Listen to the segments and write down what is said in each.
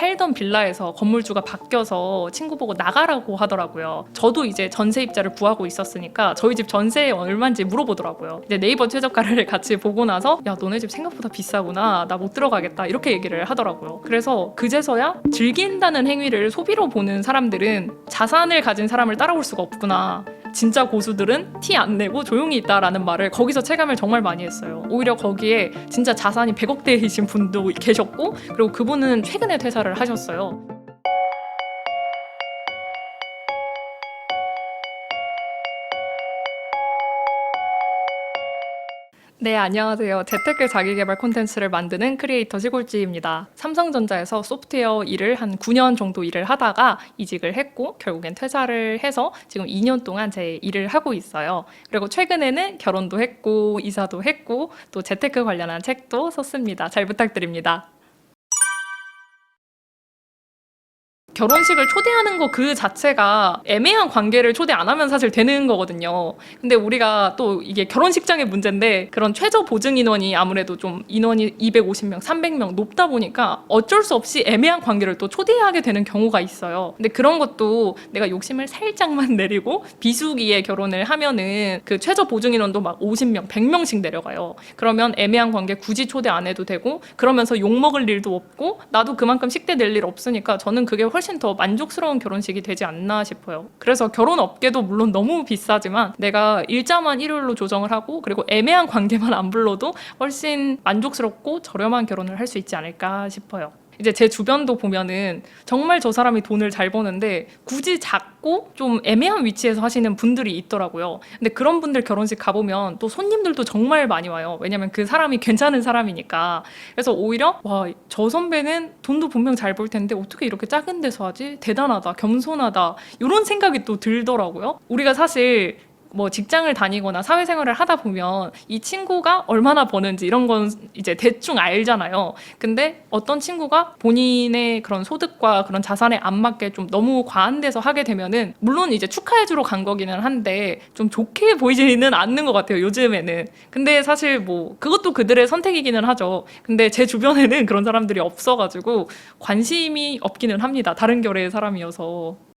살던 빌라에서 건물주가 바뀌어서 친구 보고 나가라고 하더라고요. 저도 이제 전세 입자를 구하고 있었으니까 저희 집 전세 얼마인지 물어보더라고요. 근데 네이버 최저가를 같이 보고 나서 야, 너네 집 생각보다 비싸구나, 나 못 들어가겠다, 이렇게 얘기를 하더라고요. 그래서 그제서야 즐긴다는 행위를 소비로 보는 사람들은 자산을 가진 사람을 따라올 수가 없구나, 진짜 고수들은 티 안 내고 조용히 있다라는 말을 거기서 체감을 정말 많이 했어요. 오히려 거기에 진짜 자산이 100억대이신 분도 계셨고, 그리고 그분은 최근에 퇴사를 하셨어요. 네, 안녕하세요. 재테크 자기계발 콘텐츠를 만드는 크리에이터 시골지입니다. 삼성전자에서 소프트웨어 일을 한 9년 정도 일을 하다가 이직을 했고, 결국엔 퇴사를 해서 지금 2년 동안 제 일을 하고 있어요. 그리고 최근에는 결혼도 했고, 이사도 했고, 또 재테크 관련한 책도 썼습니다. 잘 부탁드립니다. 결혼식을 초대하는 거 그 자체가 애매한 관계를 초대 안 하면 사실 되는 거거든요. 근데 우리가 또 이게 결혼식장의 문제인데, 그런 최저 보증 인원이 아무래도 좀 인원이 250명, 300명 높다 보니까 어쩔 수 없이 애매한 관계를 또 초대하게 되는 경우가 있어요. 근데 그런 것도 내가 욕심을 살짝만 내리고 비수기에 결혼을 하면은 그 최저 보증 인원도 막 50명, 100명씩 내려가요. 그러면 애매한 관계 굳이 초대 안 해도 되고, 그러면서 욕먹을 일도 없고, 나도 그만큼 식대 낼 일 없으니까 저는 그게 훨씬 더 만족스러운 결혼식이 되지 않나 싶어요. 그래서 결혼 업계도 물론 너무 비싸지만 내가 일자만 일요일로 조정을 하고, 그리고 애매한 관계만 안 불러도 훨씬 만족스럽고 저렴한 결혼을 할 수 있지 않을까 싶어요. 이제 제 주변도 보면은 정말 저 사람이 돈을 잘 버는데 굳이 작고 좀 애매한 위치에서 하시는 분들이 있더라고요. 근데 그런 분들 결혼식 가보면 또 손님들도 정말 많이 와요. 왜냐면 그 사람이 괜찮은 사람이니까. 그래서 오히려 와, 저 선배는 돈도 분명 잘 벌 텐데 어떻게 이렇게 작은 데서 하지? 대단하다, 겸손하다, 이런 생각이 또 들더라고요. 우리가 사실 뭐 직장을 다니거나 사회생활을 하다 보면 이 친구가 얼마나 버는지 이런 건 이제 대충 알잖아요. 근데 어떤 친구가 본인의 그런 소득과 그런 자산에 안 맞게 좀 너무 과한 데서 하게 되면은, 물론 이제 축하해주러 간 거기는 한데 좀 좋게 보이지는 않는 것 같아요, 요즘에는. 근데 사실 뭐 그것도 그들의 선택이기는 하죠. 근데 제 주변에는 그런 사람들이 없어가지고 관심이 없기는 합니다, 다른 결의 사람이어서.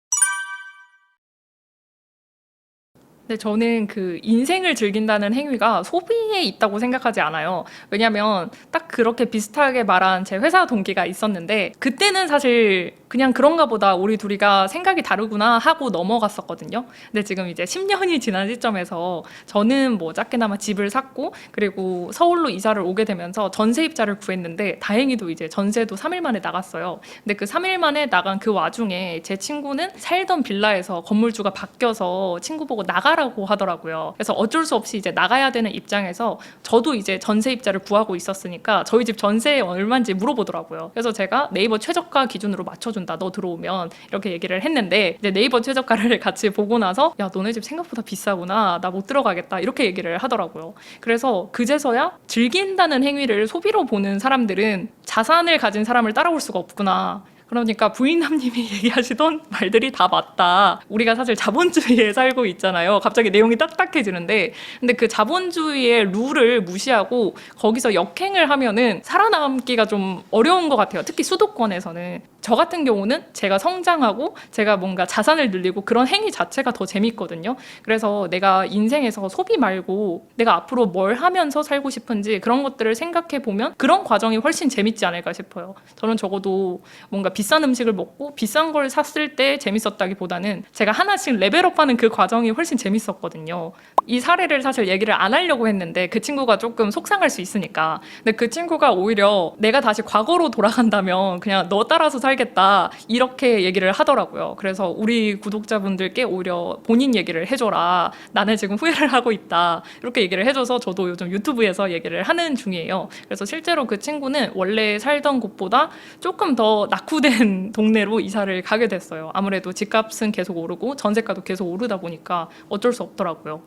근데 저는 그 인생을 즐긴다는 행위가 소비에 있다고 생각하지 않아요. 왜냐면 딱 그렇게 비슷하게 말한 제 회사 동기가 있었는데, 그때는 사실 그냥 그런가 보다, 우리 둘이가 생각이 다르구나 하고 넘어갔었거든요. 근데 지금 이제 10년이 지난 시점에서 저는 뭐 작게나마 집을 샀고, 그리고 서울로 이사를 오게 되면서 전세 입자를 구했는데, 다행히도 이제 전세도 3일 만에 나갔어요. 근데 그 3일 만에 나간 그 와중에 제 친구는 살던 빌라에서 건물주가 바뀌어서 친구 보고 나가라고 하더라고요. 그래서 어쩔 수 없이 이제 나가야 되는 입장에서 저도 이제 전세 입자를 구하고 있었으니까 저희 집 전세 얼마인지 물어보더라고요. 그래서 제가 네이버 최저가 기준으로 맞춰준다, 너 들어오면, 이렇게 얘기를 했는데, 이제 네이버 최저가를 같이 보고 나서 야, 너네 집 생각보다 비싸구나, 나 못 들어가겠다, 이렇게 얘기를 하더라고요. 그래서 그제서야 즐긴다는 행위를 소비로 보는 사람들은 자산을 가진 사람을 따라올 수가 없구나, 그러니까 부인남님이 얘기하시던 말들이 다 맞다. 우리가 사실 자본주의에 살고 있잖아요. 갑자기 내용이 딱딱해지는데, 근데 그 자본주의의 룰을 무시하고 거기서 역행을 하면은 살아남기가 좀 어려운 것 같아요. 특히 수도권에서는. 저 같은 경우는 제가 성장하고 제가 뭔가 자산을 늘리고 그런 행위 자체가 더 재밌거든요. 그래서 내가 인생에서 소비 말고 내가 앞으로 뭘 하면서 살고 싶은지 그런 것들을 생각해 보면 그런 과정이 훨씬 재밌지 않을까 싶어요. 저는 적어도 뭔가 비싼 음식을 먹고 비싼 걸 샀을 때 재밌었다기보다는 제가 하나씩 레벨업하는 그 과정이 훨씬 재밌었거든요. 이 사례를 사실 얘기를 안 하려고 했는데 그 친구가 조금 속상할 수 있으니까. 근데 그 친구가 오히려 내가 다시 과거로 돌아간다면 그냥 너 따라서 살겠다, 이렇게 얘기를 하더라고요. 그래서 우리 구독자분들께 오히려 본인 얘기를 해줘라, 나는 지금 후회를 하고 있다, 이렇게 얘기를 해줘서 저도 요즘 유튜브에서 얘기를 하는 중이에요. 그래서 실제로 그 친구는 원래 살던 곳보다 조금 더 낙후된 동네로 이사를 가게 됐어요. 아무래도 집값은 계속 오르고 전세가도 계속 오르다 보니까 어쩔 수 없더라고요.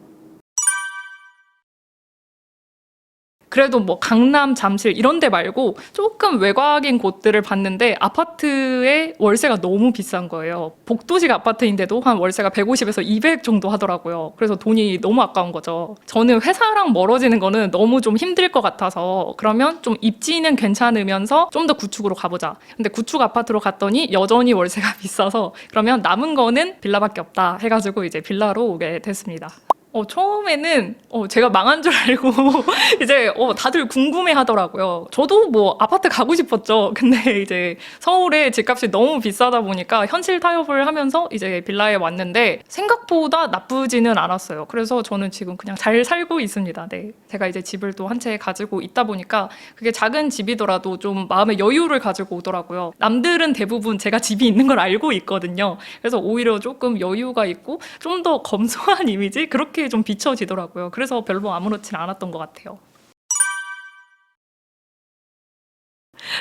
그래도 뭐 강남, 잠실 이런 데 말고 조금 외곽인 곳들을 봤는데 아파트의 월세가 너무 비싼 거예요. 복도식 아파트인데도 한 월세가 150에서 200 정도 하더라고요. 그래서 돈이 너무 아까운 거죠. 저는 회사랑 멀어지는 거는 너무 좀 힘들 것 같아서 그러면 좀 입지는 괜찮으면서 좀 더 구축으로 가보자. 근데 구축 아파트로 갔더니 여전히 월세가 비싸서 그러면 남은 거는 빌라밖에 없다 해가지고 이제 빌라로 오게 됐습니다. 처음에는 제가 망한 줄 알고 이제 다들 궁금해 하더라고요. 저도 뭐 아파트 가고 싶었죠. 근데 이제 서울에 집값이 너무 비싸다 보니까 현실 타협을 하면서 이제 빌라에 왔는데 생각보다 나쁘지는 않았어요. 그래서 저는 지금 그냥 잘 살고 있습니다. 네. 제가 이제 집을 또 한 채 가지고 있다 보니까 그게 작은 집이더라도 좀 마음의 여유를 가지고 오더라고요. 남들은 대부분 제가 집이 있는 걸 알고 있거든요. 그래서 오히려 조금 여유가 있고 좀 더 검소한 이미지? 그렇게 좀 비춰지더라고요. 그래서 별로 아무렇진 않았던 것 같아요.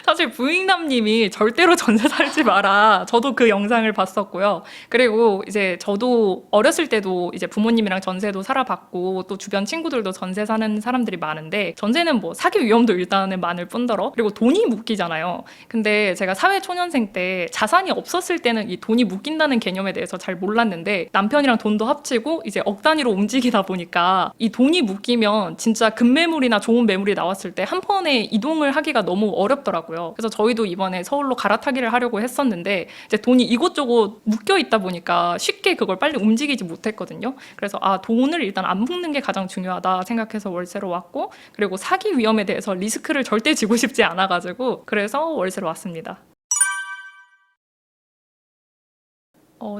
사실 부익남님이 절대로 전세 살지 마라. 저도 그 영상을 봤었고요. 그리고 이제 저도 어렸을 때도 이제 부모님이랑 전세도 살아봤고 또 주변 친구들도 전세 사는 사람들이 많은데 전세는 뭐 사기 위험도 일단은 많을 뿐더러 그리고 돈이 묶이잖아요. 근데 제가 사회초년생 때 자산이 없었을 때는 이 돈이 묶인다는 개념에 대해서 잘 몰랐는데 남편이랑 돈도 합치고 이제 억 단위로 움직이다 보니까 이 돈이 묶이면 진짜 급매물이나 좋은 매물이 나왔을 때 한 번에 이동을 하기가 너무 어렵더라고요. 그래서 저희도 이번에 서울로 갈아타기를 하려고 했었는데 이제 돈이 이곳저곳 묶여 있다 보니까 쉽게 그걸 빨리 움직이지 못했거든요. 그래서 돈을 일단 안 묶는 게 가장 중요하다 생각해서 월세로 왔고 그리고 사기 위험에 대해서 리스크를 절대 지고 싶지 않아가지고 그래서 월세로 왔습니다.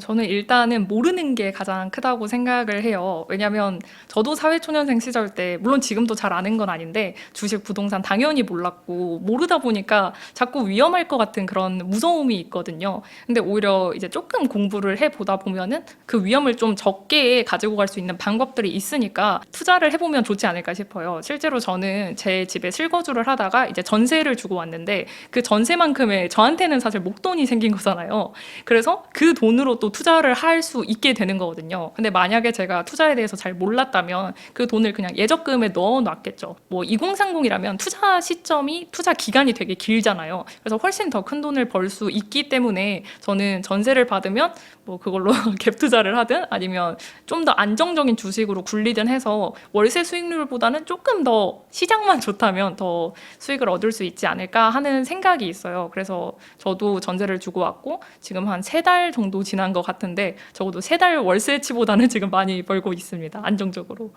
저는 일단은 모르는 게 가장 크다고 생각을 해요. 왜냐면 저도 사회초년생 시절 때 물론 지금도 잘 아는 건 아닌데 주식, 부동산 당연히 몰랐고 모르다 보니까 자꾸 위험할 것 같은 그런 무서움이 있거든요. 근데 오히려 이제 조금 공부를 해보다 보면은 그 위험을 좀 적게 가지고 갈 수 있는 방법들이 있으니까 투자를 해보면 좋지 않을까 싶어요. 실제로 저는 제 집에 실거주를 하다가 이제 전세를 주고 왔는데 그 전세만큼의 저한테는 사실 목돈이 생긴 거잖아요. 그래서 그 돈으로 또 투자를 할 수 있게 되는 거거든요. 근데 만약에 제가 투자에 대해서 잘 몰랐다면 그 돈을 그냥 예적금에 넣어 놨겠죠. 뭐 2030이라면 투자 시점이 투자 기간이 되게 길잖아요. 그래서 훨씬 더 큰 돈을 벌 수 있기 때문에 저는 전세를 받으면 뭐 그걸로 갭 투자를 하든 아니면 좀 더 안정적인 주식으로 굴리든 해서 월세 수익률보다는 조금 더 시장만 좋다면 더 수익을 얻을 수 있지 않을까 하는 생각이 있어요. 그래서 저도 전세를 주고 왔고 지금 한 3달 정도 지난 것 같은데 적어도 3달 월세치보다는 지금 많이 벌고 있습니다. 안정적으로.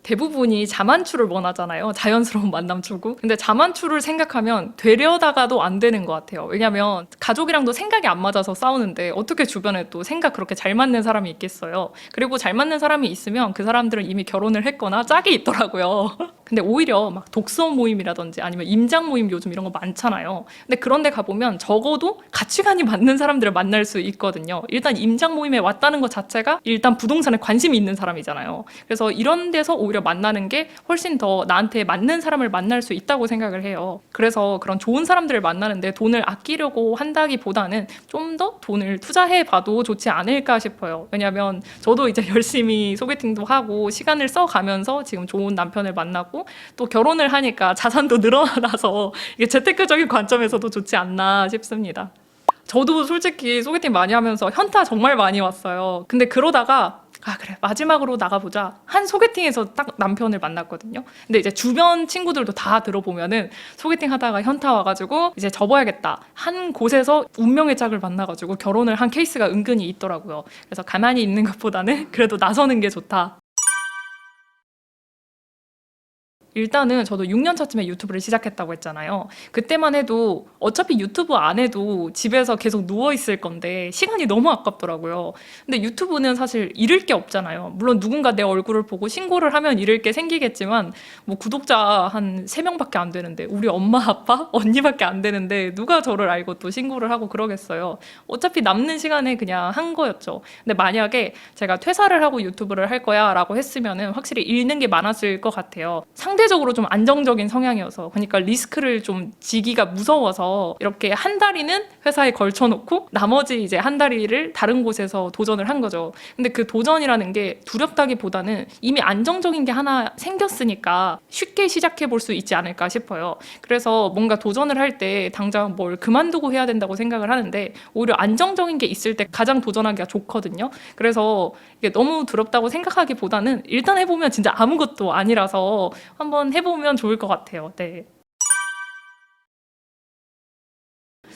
대부분이 자만추를 원하잖아요. 자연스러운 만남 추구. 근데 자만추를 생각하면 되려다가도 안 되는 것 같아요. 왜냐면 가족이랑도 생각이 안 맞아서 싸우는데 어떻게 주변에 또 생각 그렇게 잘 맞는 사람이 있겠어요. 그리고 잘 맞는 사람이 있으면 그 사람들은 이미 결혼을 했거나 짝이 있더라고요. 근데 오히려 막 독서 모임이라든지 아니면 임장 모임 요즘 이런 거 많잖아요. 근데 그런 데 가보면 적어도 가치관이 맞는 사람들을 만날 수 있거든요. 일단 임장 모임에 왔다는 것 자체가 일단 부동산에 관심이 있는 사람이잖아요. 그래서 이런 데서 오히려 만나는 게 훨씬 더 나한테 맞는 사람을 만날 수 있다고 생각을 해요. 그래서 그런 좋은 사람들을 만나는데 돈을 아끼려고 한다기보다는 좀 더 돈을 투자해 봐도 좋지 않을까 싶어요. 왜냐면 저도 이제 열심히 소개팅도 하고 시간을 써가면서 지금 좋은 남편을 만나고 또 결혼을 하니까 자산도 늘어나서 이게 재테크적인 관점에서도 좋지 않나 싶습니다. 저도 솔직히 소개팅 많이 하면서 현타 정말 많이 왔어요. 근데 그러다가 그래 마지막으로 나가보자 한 소개팅에서 딱 남편을 만났거든요. 근데 이제 주변 친구들도 다 들어보면은 소개팅 하다가 현타 와가지고 이제 접어야겠다 한 곳에서 운명의 짝을 만나가지고 결혼을 한 케이스가 은근히 있더라고요. 그래서 가만히 있는 것보다는 그래도 나서는 게 좋다. 일단은 저도 6년 차쯤에 유튜브를 시작했다고 했잖아요. 그때만 해도 어차피 유튜브 안 해도 집에서 계속 누워 있을 건데 시간이 너무 아깝더라고요. 근데 유튜브는 사실 잃을 게 없잖아요. 물론 누군가 내 얼굴을 보고 신고를 하면 잃을 게 생기겠지만 뭐 구독자 한 3명밖에 안 되는데 우리 엄마 아빠 언니밖에 안 되는데 누가 저를 알고 또 신고를 하고 그러겠어요. 어차피 남는 시간에 그냥 한 거였죠. 근데 만약에 제가 퇴사를 하고 유튜브를 할 거야 라고 했으면은 확실히 잃는 게 많았을 것 같아요. 상대적으로 좀 안정적인 성향이어서, 그러니까 리스크를 좀 지기가 무서워서 이렇게 한 다리는 회사에 걸쳐놓고 나머지 이제 한 다리를 다른 곳에서 도전을 한 거죠. 근데 그 도전이라는 게 두렵다기보다는 이미 안정적인 게 하나 생겼으니까 쉽게 시작해 볼 수 있지 않을까 싶어요. 그래서 뭔가 도전을 할 때 당장 뭘 그만두고 해야 된다고 생각을 하는데, 오히려 안정적인 게 있을 때 가장 도전하기가 좋거든요. 그래서 이게 너무 두렵다고 생각하기보다는 일단 해보면 진짜 아무것도 아니라서 한번 해보면 좋을 것 같아요. 네.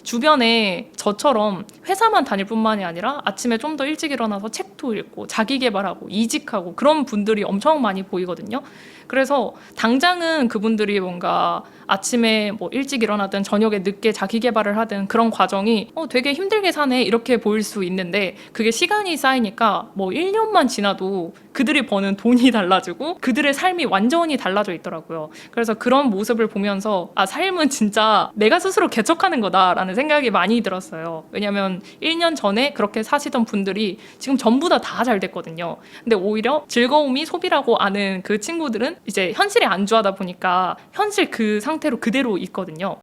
주변에 저처럼 회사만 다닐 뿐만이 아니라 아침에 좀 더 일찍 일어나서 책도 읽고 자기 개발하고 이직하고 그런 분들이 엄청 많이 보이거든요. 그래서 당장은 그분들이 뭔가 아침에 뭐 일찍 일어나든 저녁에 늦게 자기 개발을 하든 그런 과정이 되게 힘들게 사네 이렇게 보일 수 있는데, 그게 시간이 쌓이니까 뭐 1년만 지나도 그들이 버는 돈이 달라지고 그들의 삶이 완전히 달라져 있더라고요. 그래서 그런 모습을 보면서 삶은 진짜 내가 스스로 개척하는 거다라는 생각이 많이 들었어요. 왜냐면 1년 전에 그렇게 사시던 분들이 지금 전부 다 잘 됐거든요. 근데 오히려 즐거움이 소비라고 아는 그 친구들은 이제 현실에 안주하다 보니까 현실 그 상태로 그대로 있거든요.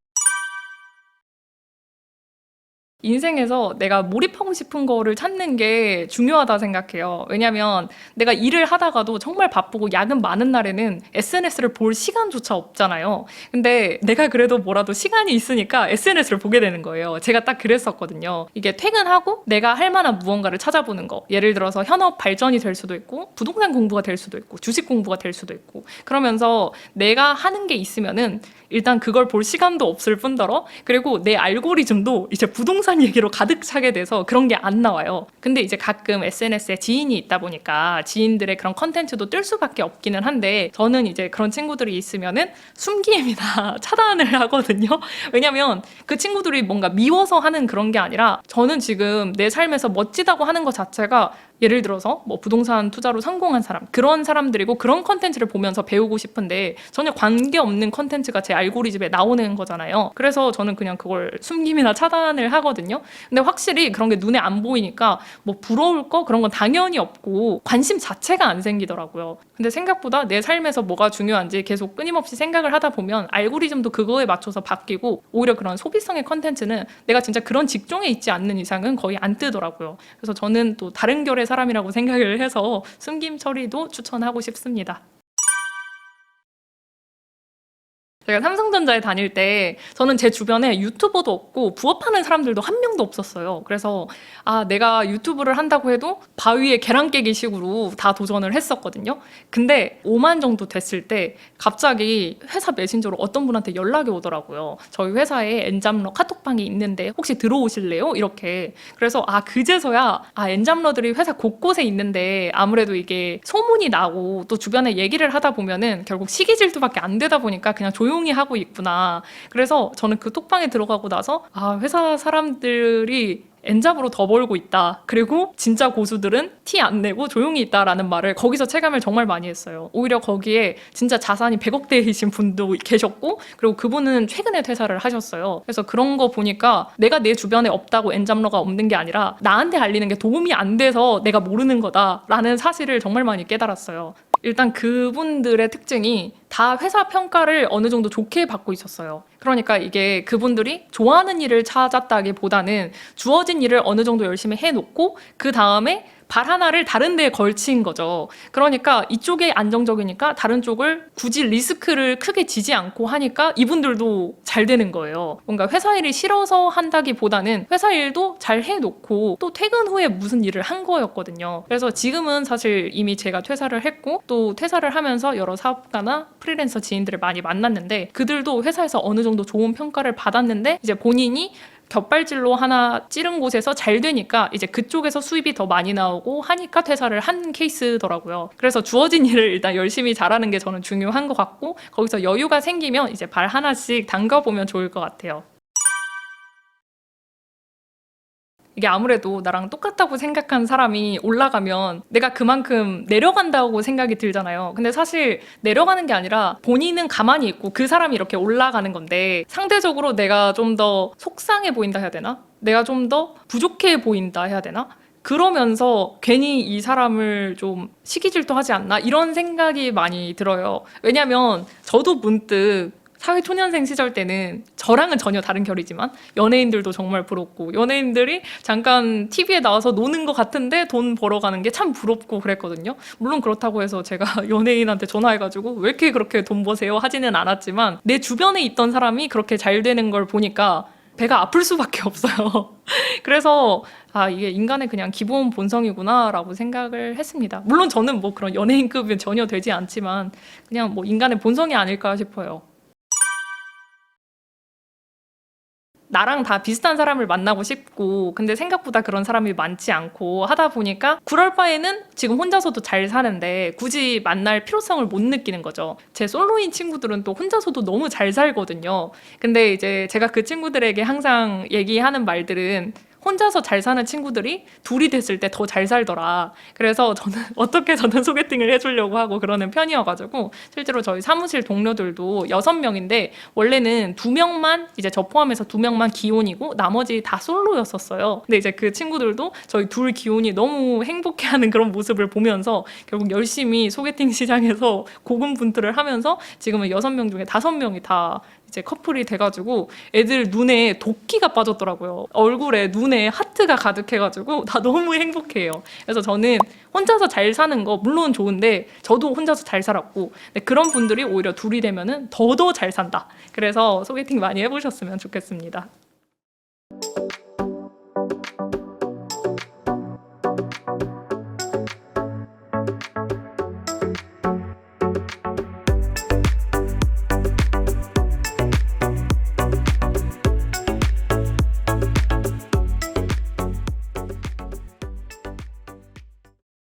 인생에서 내가 몰입하고 싶은 거를 찾는 게 중요하다 생각해요. 왜냐면 내가 일을 하다가도 정말 바쁘고 야근 많은 날에는 SNS를 볼 시간조차 없잖아요. 근데 내가 그래도 뭐라도 시간이 있으니까 SNS를 보게 되는 거예요. 제가 딱 그랬었거든요. 이게 퇴근하고 내가 할 만한 무언가를 찾아보는 거. 예를 들어서 현업 발전이 될 수도 있고 부동산 공부가 될 수도 있고 주식 공부가 될 수도 있고, 그러면서 내가 하는 게 있으면은 일단 그걸 볼 시간도 없을 뿐더러, 그리고 내 알고리즘도 이제 부동산 얘기로 가득 차게 돼서 그런 게 안 나와요. 근데 이제 가끔 SNS에 지인이 있다 보니까 지인들의 그런 컨텐츠도 뜰 수밖에 없기는 한데, 저는 이제 그런 친구들이 있으면은 숨김이나 차단을 하거든요. 왜냐면 그 친구들이 뭔가 미워서 하는 그런 게 아니라, 저는 지금 내 삶에서 멋지다고 하는 것 자체가 예를 들어서 뭐 부동산 투자로 성공한 사람, 그런 사람들이고 그런 컨텐츠를 보면서 배우고 싶은데 전혀 관계없는 컨텐츠가 제 알고리즘에 나오는 거잖아요. 그래서 저는 그냥 그걸 숨김이나 차단을 하거든요. 근데 확실히 그런 게 눈에 안 보이니까 뭐 부러울 거 그런 건 당연히 없고 관심 자체가 안 생기더라고요. 근데 생각보다 내 삶에서 뭐가 중요한지 계속 끊임없이 생각을 하다 보면 알고리즘도 그거에 맞춰서 바뀌고, 오히려 그런 소비성의 컨텐츠는 내가 진짜 그런 직종에 있지 않는 이상은 거의 안 뜨더라고요. 그래서 저는 또 다른 결의 사람이라고 생각을 해서 숨김 처리도 추천하고 싶습니다. 제가 삼성전자에 다닐 때 저는 제 주변에 유튜버도 없고 부업하는 사람들도 한 명도 없었어요. 그래서 내가 유튜브를 한다고 해도 바위에 계란 깨기 식으로 다 도전을 했었거든요. 근데 5만 정도 됐을 때 갑자기 회사 메신저로 어떤 분한테 연락이 오더라고요. 저희 회사에 엔잡러 카톡방이 있는데 혹시 들어오실래요? 이렇게. 그래서 그제서야 엔잡러들이 회사 곳곳에 있는데 아무래도 이게 소문이 나고 또 주변에 얘기를 하다 보면은 결국 시기 질투밖에 안 되다 보니까 그냥 조용히 하고 있구나. 그래서 저는 그 톡방에 들어가고 나서 회사 사람들이 엔잡으로 더 벌고 있다. 그리고 진짜 고수들은 티 안 내고 조용히 있다라는 말을 거기서 체감을 정말 많이 했어요. 오히려 거기에 진짜 자산이 100억대이신 분도 계셨고, 그리고 그분은 최근에 퇴사를 하셨어요. 그래서 그런 거 보니까 내가 내 주변에 없다고 엔잡러가 없는 게 아니라 나한테 알리는 게 도움이 안 돼서 내가 모르는 거다라는 사실을 정말 많이 깨달았어요. 일단 그분들의 특징이 다 회사 평가를 어느 정도 좋게 받고 있었어요. 그러니까 이게 그분들이 좋아하는 일을 찾았다기보다는 주어진 일을 어느 정도 열심히 해놓고 그 다음에 발 하나를 다른 데에 걸친 거죠. 그러니까 이쪽에 안정적이니까 다른 쪽을 굳이 리스크를 크게 지지 않고 하니까 이분들도 잘 되는 거예요. 뭔가 회사 일이 싫어서 한다기보다는 회사 일도 잘 해놓고 또 퇴근 후에 무슨 일을 한 거였거든요. 그래서 지금은 사실 이미 제가 퇴사를 했고 또 퇴사를 하면서 여러 사업가나 프리랜서 지인들을 많이 만났는데, 그들도 회사에서 어느 정도 좋은 평가를 받았는데 이제 본인이 겹발질로 하나 찌른 곳에서 잘 되니까 이제 그쪽에서 수입이 더 많이 나오고 하니까 퇴사를 한 케이스더라고요. 그래서 주어진 일을 일단 열심히 잘하는 게 저는 중요한 것 같고, 거기서 여유가 생기면 이제 발 하나씩 담가보면 좋을 것 같아요. 이게 아무래도 나랑 똑같다고 생각한 사람이 올라가면 내가 그만큼 내려간다고 생각이 들잖아요. 근데 사실 내려가는 게 아니라 본인은 가만히 있고 그 사람이 이렇게 올라가는 건데, 상대적으로 내가 좀 더 속상해 보인다 해야 되나? 내가 좀 더 부족해 보인다 해야 되나? 그러면서 괜히 이 사람을 좀 시기 질투하지 않나 이런 생각이 많이 들어요. 왜냐면 저도 문득 사회초년생 시절 때는 저랑은 전혀 다른 결이지만 연예인들도 정말 부럽고 연예인들이 잠깐 TV에 나와서 노는 것 같은데 돈 벌어가는 게 참 부럽고 그랬거든요. 물론 그렇다고 해서 제가 연예인한테 전화해가지고 왜 이렇게 그렇게 돈 버세요 하지는 않았지만 내 주변에 있던 사람이 그렇게 잘 되는 걸 보니까 배가 아플 수밖에 없어요. 그래서 이게 인간의 그냥 기본 본성이구나라고 생각을 했습니다. 물론 저는 뭐 그런 연예인급은 전혀 되지 않지만 그냥 뭐 인간의 본성이 아닐까 싶어요. 나랑 다 비슷한 사람을 만나고 싶고 근데 생각보다 그런 사람이 많지 않고 하다 보니까 그럴 바에는 지금 혼자서도 잘 사는데 굳이 만날 필요성을 못 느끼는 거죠. 제 솔로인 친구들은 또 혼자서도 너무 잘 살거든요. 근데 이제 제가 그 친구들에게 항상 얘기하는 말들은 혼자서 잘 사는 친구들이 둘이 됐을 때 더 잘 살더라. 그래서 저는 어떻게 저는 소개팅을 해주려고 하고 그러는 편이어가지고 실제로 저희 사무실 동료들도 6명인데 원래는 2명만 이제 저 포함해서 2명만 기혼이고 나머지 다 솔로였었어요. 근데 이제 그 친구들도 저희 둘 기혼이 너무 행복해하는 그런 모습을 보면서 결국 열심히 소개팅 시장에서 고군분투를 하면서 지금은 6명 중에 5명이 다 이제 커플이 돼가지고 애들 눈에 도끼가 빠졌더라고요. 얼굴에 눈에 하트가 가득해가지고 다 너무 행복해요. 그래서 저는 혼자서 잘 사는 거 물론 좋은데 저도 혼자서 잘 살았고 근데 그런 분들이 오히려 둘이 되면은 더더 잘 산다. 그래서 소개팅 많이 해보셨으면 좋겠습니다.